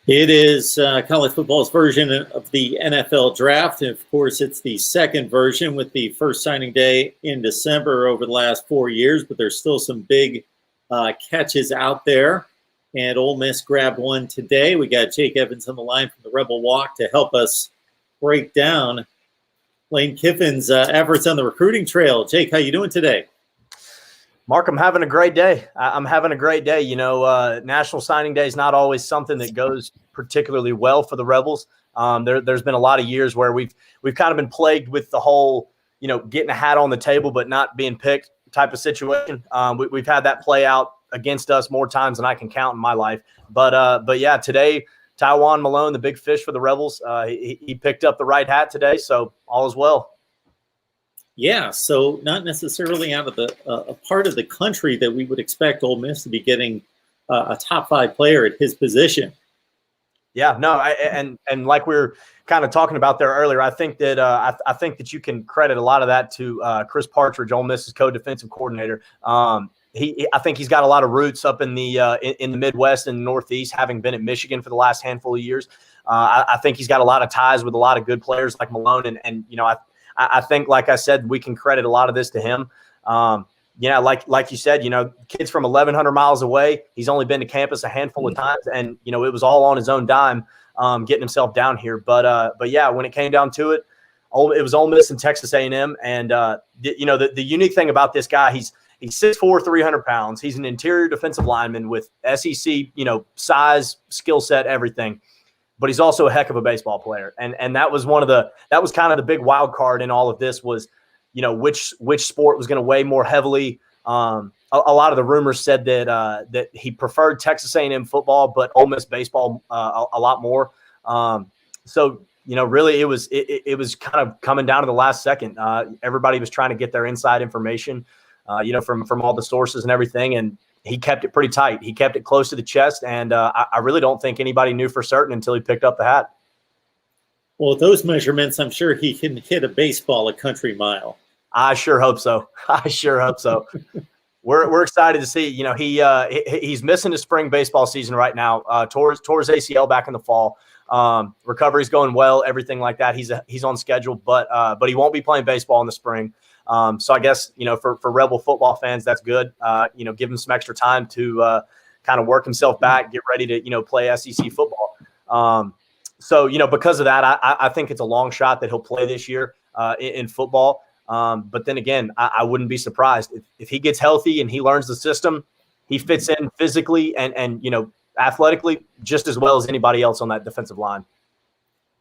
It is college football's version of the NFL draft. And of course, it's the second version with the first signing day in December over the last 4 years, but there's still some big catches out there. And Ole Miss grabbed one today. We got Jake Evans on the line from the Rebel Walk to help us break down Lane Kiffin's efforts on the recruiting trail. Jake, how you doing today? Mark, I'm having a great day. I'm having a great day. You know, National Signing Day is not always something that goes particularly well for the Rebels. There's been a lot of years where we've kind of been plagued with the whole, getting a hat on the table but not being picked type of situation. We've had that play out against us more times than I can count in my life. But yeah, today, MALONE, the big fish for the Rebels, he picked up the right hat today, so all is well. Yeah, so not necessarily out of the a part of the country that we would expect Ole Miss to be getting a top 5 player at his position. Yeah, no, and like we were kind of talking about there earlier, I think that I think that you can credit a lot of that to Chris Partridge, Ole Miss's co-defensive coordinator. I think he's got a lot of roots up in the Midwest and the Northeast, having been at Michigan for the last handful of years. I think he's got a lot of ties with a lot of good players like Malone, and I think, like I said, we can credit a lot of this to him. Like you said, kids from 1,100 miles away. He's only been to campus a handful of times, and it was all on his own dime, getting himself down here. But yeah, when it came down to it, it was Ole Miss and Texas A&M. And the unique thing about this guy, he's 6'4", 300 pounds. He's an interior defensive lineman with SEC, size, skill set, everything. But he's also a heck of a baseball player. And that was that was kind of the big wild card in all of this was, which sport was going to weigh more heavily. A lot of the rumors said that he preferred Texas A&M football, but Ole Miss baseball a lot more. So really it was kind of coming down to the last second. Everybody was trying to get their inside information, from all the sources and everything, and he kept it pretty tight. He kept it close to the chest, and I really don't think anybody knew for certain until he picked up the hat. Well, with those measurements, I'm sure he can hit a baseball a country mile. I sure hope so. I sure hope so. We're excited to see. He's missing his spring baseball season right now. Tore his ACL back in the fall. Recovery's going well, everything like that. He's on schedule, but he won't be playing baseball in the spring. So I guess, for Rebel football fans, that's good. Give him some extra time to kind of work himself back, get ready to, play SEC football. So, because of that, I think it's a long shot that he'll play this year in football. But then again, I wouldn't be surprised if he gets healthy and he learns the system, he fits in physically and athletically just as well as anybody else on that defensive line.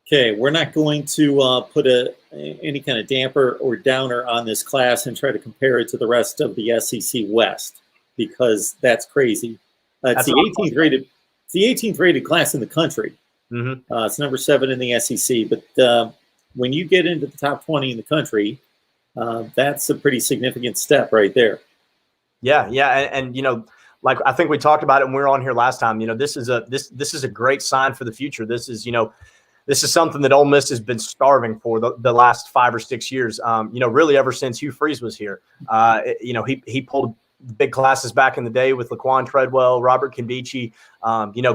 Okay, we're not going to put any kind of damper or downer on this class and try to compare it to the rest of the SEC West, because that's crazy. It's the 18th rated class in the country. Mm-hmm. It's number 7 in the SEC. But when you get into the top 20 in the country, that's a pretty significant step right there. Yeah, and like I think we talked about it when we were on here last time. This is a great sign for the future. This is something that Ole Miss has been starving for the last 5 or 6 years. Really ever since Hugh Freeze was here. He pulled big classes back in the day with Laquan Treadwell, Robert Kinvici,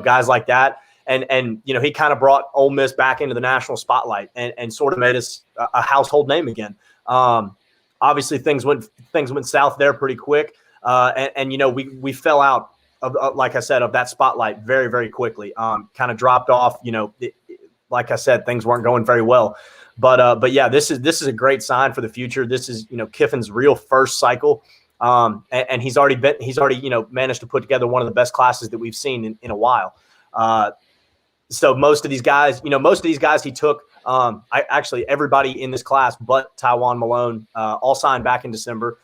guys like that. And he kind of brought Ole Miss back into the national spotlight and sort of made us a household name again. Obviously things went south there pretty quick. We fell out of like I said, of that spotlight very, very quickly. Kind of dropped off, like I said, things weren't going very well, but yeah, this is a great sign for the future. This is, Kiffin's real first cycle. And he's already managed to put together one of the best classes that we've seen in a while. So most of these guys he took, actually everybody in this class, but TYWONE MALONE, all signed back in December.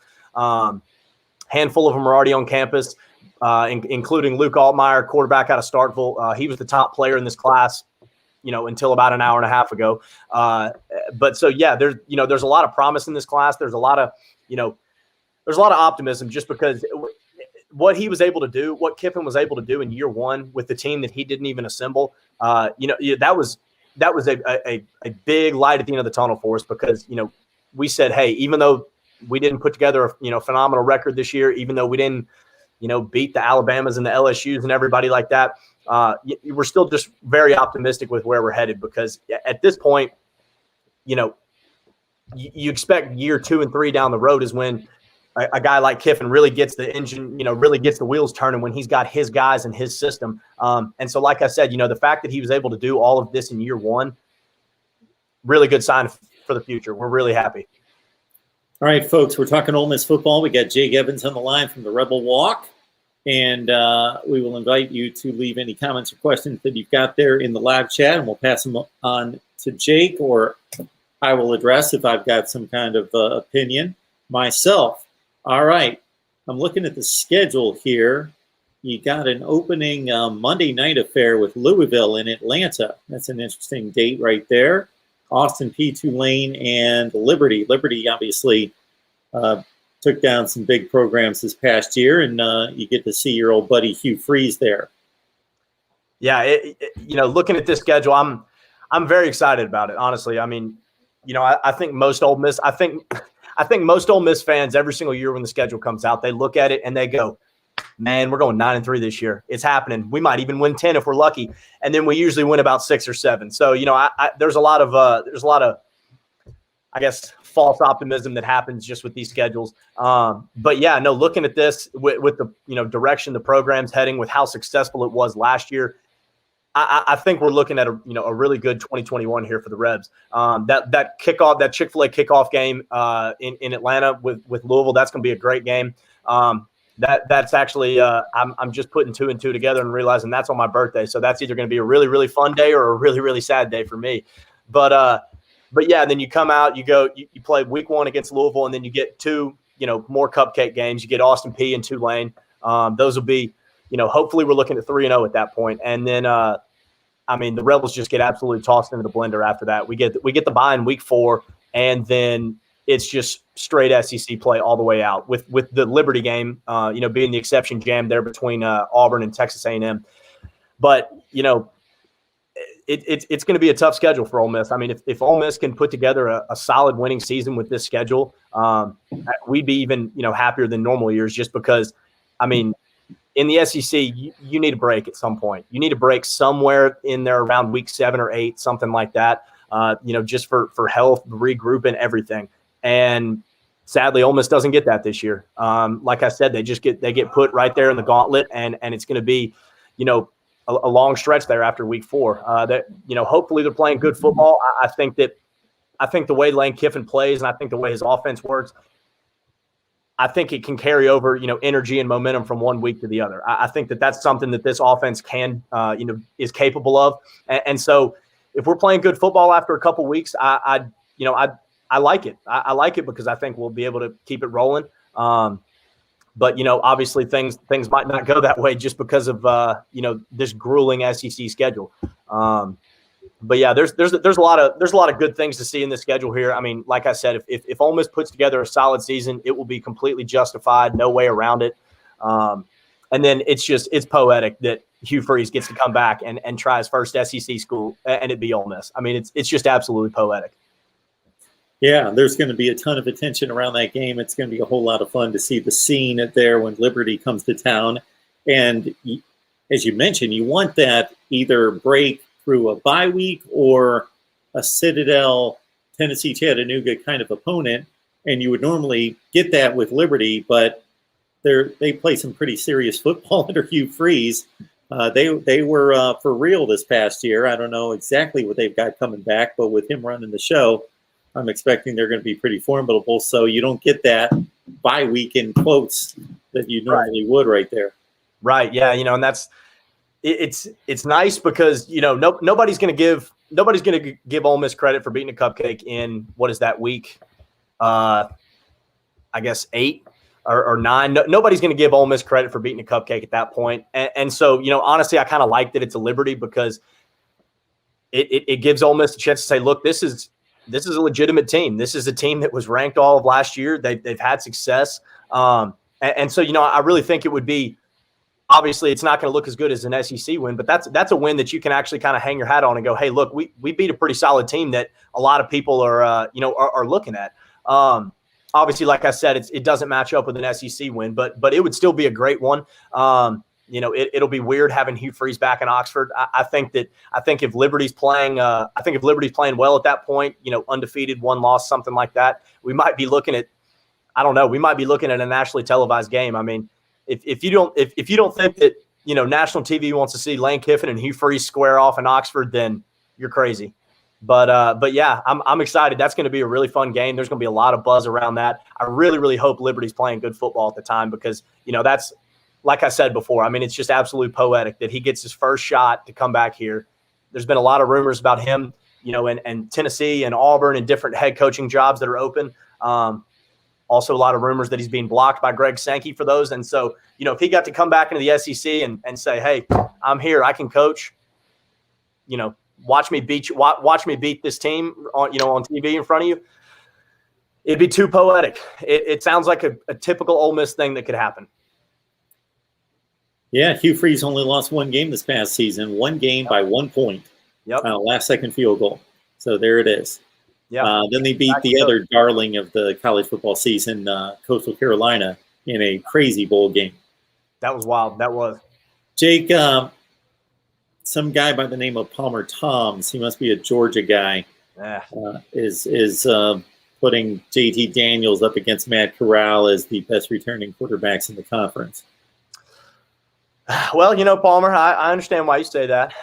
Handful of them are already on campus, including Luke Altmaier, quarterback out of Starkville. He was the top player in this class, until about an hour and a half ago. But so, yeah, there's a lot of promise in this class. There's a lot of optimism just because what he was able to do, what Kiffin was able to do in year one with the team that he didn't even assemble, that was a big light at the end of the tunnel for us because, we said, hey, even though we didn't put together a phenomenal record this year, even though we didn't, beat the Alabamas and the LSUs and everybody like that, we're still just very optimistic with where we're headed, because at this point, you expect year 2 and 3 down the road is when a guy like Kiffin really gets the engine, really gets the wheels turning, when he's got his guys and his system. And so, like I said, the fact that he was able to do all of this in year 1, really good sign for the future. We're really happy. All right, folks, we're talking Ole Miss football. We got Jake Evans on the line from the Rebel Walk, and we will invite you to leave any comments or questions that you've got there in the live chat, and we'll pass them on to Jake, or I will address if I've got some kind of opinion myself. All right, I'm looking at the schedule here. You got an opening Monday night affair with Louisville in Atlanta. That's an interesting date right there. Austin Peay, Tulane, and Liberty. Liberty obviously took down some big programs this past year, and you get to see your old buddy Hugh Freeze there. Yeah, looking at this schedule, I'm very excited about it. Honestly, I mean, I think most Ole Miss, I think most Ole Miss fans every single year when the schedule comes out, they look at it and they go, man, we're going 9-3 this year. It's happening. We might even win 10 if we're lucky, and then we usually win about 6 or 7. So there's a lot of I guess false optimism that happens just with these schedules. But yeah, no, looking at this with the direction the program's heading, with how successful it was last year, I think we're looking at a really good 2021 here for the Rebs. That kickoff, that Chick-fil-A kickoff game in Atlanta with Louisville, that's going to be a great game. That's actually I'm just putting 2 and 2 together and realizing that's on my birthday. So that's either going to be a really, really fun day or a really, really sad day for me. But yeah, then you come out, you play week 1 against Louisville, and then you get 2, more cupcake games. You get Austin Peay and Tulane. Those will be, hopefully we're looking at 3-0 at that point. And then, the Rebels just get absolutely tossed into the blender after that. We get the bye in week 4, and then it's just straight SEC play all the way out, with the Liberty game, being the exception jam there between Auburn and Texas A&M. But, it's going to be a tough schedule for Ole Miss. I mean, if Ole Miss can put together a solid winning season with this schedule, we'd be even, happier than normal years, just because, in the SEC, you need a break at some point. You need a break somewhere in there around week 7 or 8, something like that, just for health, regroup, and everything. And sadly, Ole Miss doesn't get that this year. Like I said, they get put right there in the gauntlet, and it's going to be, a long stretch there after week 4. That hopefully they're playing good football. I think the way Lane Kiffin plays, and I think the way his offense works, I think it can carry over, energy and momentum from one week to the other. I think that's something that this offense can, is capable of. And so if we're playing good football after a couple weeks, I like it. I like it because I think we'll be able to keep it rolling. But, obviously things might not go that way just because of, this grueling SEC schedule. But yeah, there's a lot of good things to see in the schedule here. I mean, like I said, if Ole Miss puts together a solid season, it will be completely justified, no way around it. And then it's poetic that Hugh Freeze gets to come back and try his first SEC school, and it be Ole Miss. I mean, it's just absolutely poetic. Yeah, there's going to be a ton of attention around that game. It's going to be a whole lot of fun to see the scene there when Liberty comes to town. And as you mentioned, you want that either break through a bye week or a Citadel, Tennessee, Chattanooga kind of opponent. And you would normally get that with Liberty, but they play some pretty serious football under Hugh Freeze. They were for real this past year. I don't know exactly what they've got coming back, but with him running the show, I'm expecting they're going to be pretty formidable. So you don't get that bye week in quotes that you normally would right there. Right. Yeah. And that's it's nice because nobody's going to give Ole Miss credit for beating a cupcake in what is that week? I guess 8 or 9. Nobody's going to give Ole Miss credit for beating a cupcake at that point. And so honestly, I kind of like that it's a Liberty because it gives Ole Miss a chance to say, look, this is a legitimate team. This is a team that was ranked all of last year. They've had success. And so, I really think it would be, obviously it's not going to look as good as an SEC win, but that's a win that you can actually kind of hang your hat on and go, hey, look, we beat a pretty solid team that a lot of people are looking at. Obviously, like I said, it doesn't match up with an SEC win, but it would still be a great one. It'll be weird having Hugh Freeze back in Oxford. I think if Liberty's playing well at that point, undefeated, one loss, something like that, we might be looking at, I don't know, we might be looking at a nationally televised game. I mean, if you don't think that national TV wants to see Lane Kiffin and Hugh Freeze square off in Oxford, then you're crazy. But yeah, I'm excited. That's going to be a really fun game. There's going to be a lot of buzz around that. I really, really hope Liberty's playing good football at the time because, that's, like I said before, I mean, it's just absolutely poetic that he gets his first shot to come back here. There's been a lot of rumors about him, and Tennessee and Auburn and different head coaching jobs that are open. Also a lot of rumors that he's being blocked by Greg Sankey for those. And so, if he got to come back into the SEC and say, hey, I'm here, I can coach, watch me beat this team on TV in front of you, it'd be too poetic. It sounds like a typical Ole Miss thing that could happen. Yeah, Hugh Freeze only lost one game this past season, one game by 1 point. Yep. Last second field goal. So there it is. Yeah. Then they beat the other darling of the college football season, Coastal Carolina, in a crazy bowl game. That was wild. That was. Jake, some guy by the name of Palmer Toms, he must be a Georgia guy, is putting JT Daniels up against Matt Corral as the best returning quarterbacks in the conference. Well, Palmer, I understand why you say that,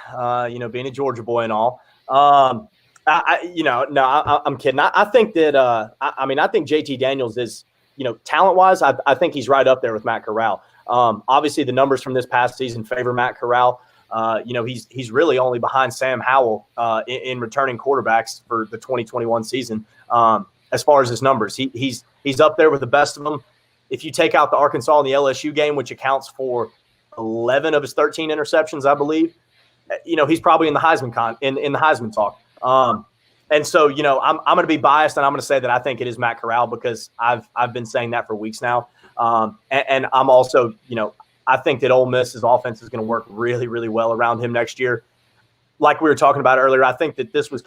being a Georgia boy and all. I'm kidding. I think that, I think JT Daniels is, talent-wise, I think he's right up there with Matt Corral. Obviously, the numbers from this past season favor Matt Corral. He's really only behind Sam Howell in returning quarterbacks for the 2021 season. As far as his numbers, he's up there with the best of them. If you take out the Arkansas and the LSU game, which accounts for 11 of his 13 interceptions, I believe, he's probably in the Heisman in the Heisman talk. And so, I'm going to be biased and I'm going to say that I think it is Matt Corral because I've been saying that for weeks now. And I'm also, I think that Ole Miss's offense is going to work really, really well around him next year. Like we were talking about earlier, I think that this was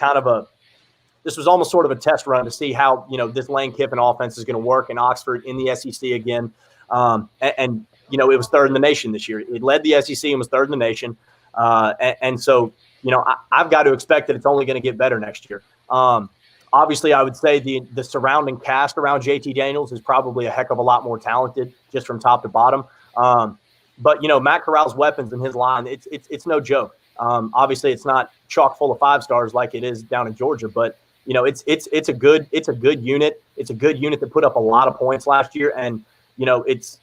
almost sort of a test run to see how, this Lane Kiffin offense is going to work in Oxford in the SEC again. It was third in the nation this year. It led the SEC and was third in the nation. And so, I've got to expect that it's only going to get better next year. Obviously, I would say the surrounding cast around JT Daniels is probably a heck of a lot more talented just from top to bottom. But Matt Corral's weapons in his line, it's no joke. Obviously, it's not chock full of 5-stars like it is down in Georgia, but it's a good unit. It's a good unit that put up a lot of points last year, and it's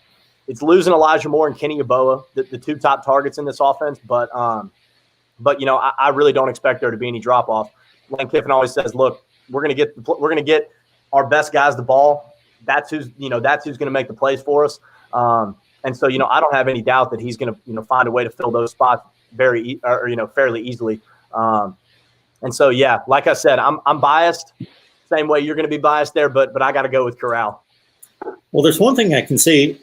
losing Elijah Moore and Kenny Yeboah, the two top targets in this offense. But I really don't expect there to be any drop off. Lane Kiffin always says, "Look, we're going to get our best guys the ball. That's who's going to make the plays for us." And so I don't have any doubt that he's going to find a way to fill those spots fairly easily. And so like I said, I'm biased. Same way you're going to be biased there, but I got to go with Corral. Well, there's one thing I can say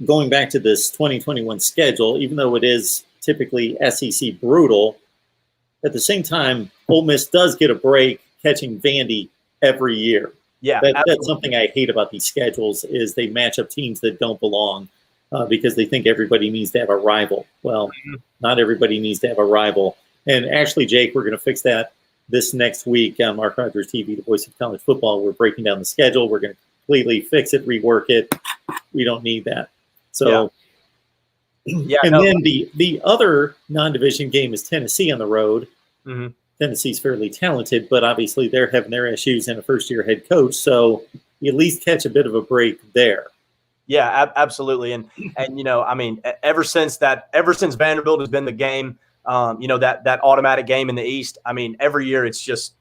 going back to this 2021 schedule, even though it is typically SEC brutal, at the same time, Ole Miss does get a break catching Vandy every year. Yeah, that's something I hate about these schedules is they match up teams that don't belong because they think everybody needs to have a rival. Well, not everybody needs to have a rival. And actually, Jake, we're going to fix that this next week on Mark Rogers TV, the voice of college football. We're breaking down the schedule. We're going to completely fix it, rework it. We don't need that. So, then the other non-division game is Tennessee on the road. Mm-hmm. Tennessee's fairly talented, but obviously they're having their issues and a first-year head coach. So you at least catch a bit of a break there. Yeah, absolutely. And ever since Vanderbilt has been the game, that automatic game in the East, every year it's just,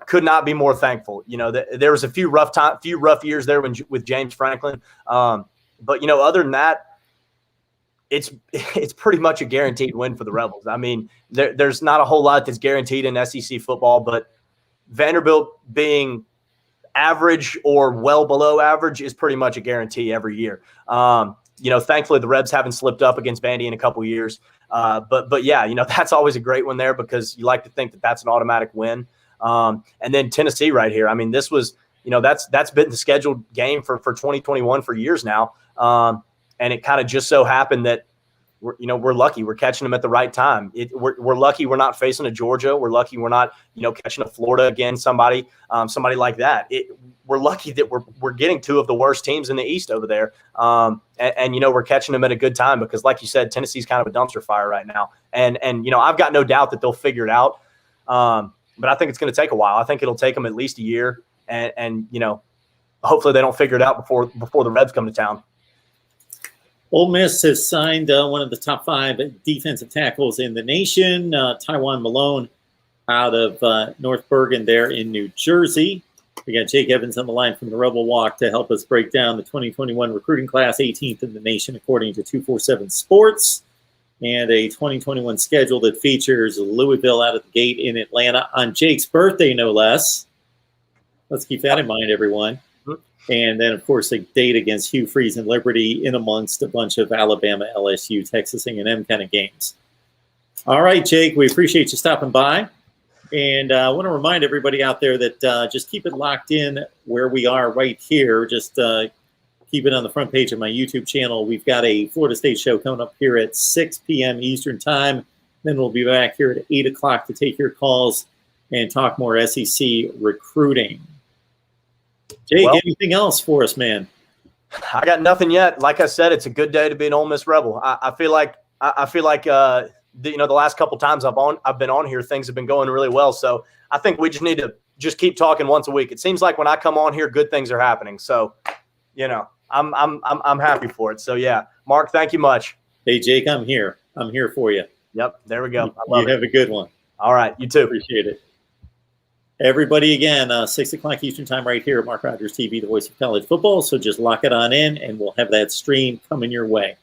could not be more thankful. There was a few rough years there with James Franklin. But other than that, it's pretty much a guaranteed win for the Rebels. There's not a whole lot that's guaranteed in SEC football, but Vanderbilt being average or well below average is pretty much a guarantee every year. Thankfully the Rebs haven't slipped up against Vandy in a couple years. But that's always a great one there because you like to think that that's an automatic win. And then Tennessee right here. This was, that's been the scheduled game for 2021 for years now. And it kind of just so happened that, we're lucky we're catching them at the right time. We're lucky we're not facing a Georgia. We're lucky we're not catching a Florida again. Somebody like that. We're lucky that we're getting two of the worst teams in the East over there. And we're catching them at a good time because, like you said, Tennessee's kind of a dumpster fire right now. And I've got no doubt that they'll figure it out. But I think it's going to take a while. I think it'll take them at least a year. And hopefully they don't figure it out before the Reds come to town. Ole Miss has signed one of the top 5 defensive tackles in the nation, TYWONE MALONE, out of North Bergen there in New Jersey. We got Jake Evans on the line from the Rebel Walk to help us break down the 2021 recruiting class, 18th in the nation according to 247 Sports, and a 2021 schedule that features Louisville out of the gate in Atlanta on Jake's birthday, no less. Let's keep that in mind, everyone. And then, of course, a date against Hugh Freeze and Liberty in amongst a bunch of Alabama, LSU, Texas A&M kind of games. All right, Jake, we appreciate you stopping by. And I want to remind everybody out there that just keep it locked in where we are right here. Just keep it on the front page of my YouTube channel. We've got a Florida State show coming up here at 6 p.m. Eastern time. Then we'll be back here at 8 o'clock to take your calls and talk more SEC recruiting. Jake, anything else for us, man? I got nothing yet. Like I said, it's a good day to be an Ole Miss Rebel. I feel like the last couple times I've been on here, things have been going really well. So I think we just need to just keep talking once a week. It seems like when I come on here, good things are happening. So, I'm happy for it. So yeah, Mark, thank you much. Hey, Jake, I'm here. I'm here for you. Yep, there we go. You have a good one. All right, you too. Appreciate it. Everybody, again, 6 o'clock Eastern time right here at Mark Rogers TV, the voice of college football. So just lock it on in, and we'll have that stream coming your way.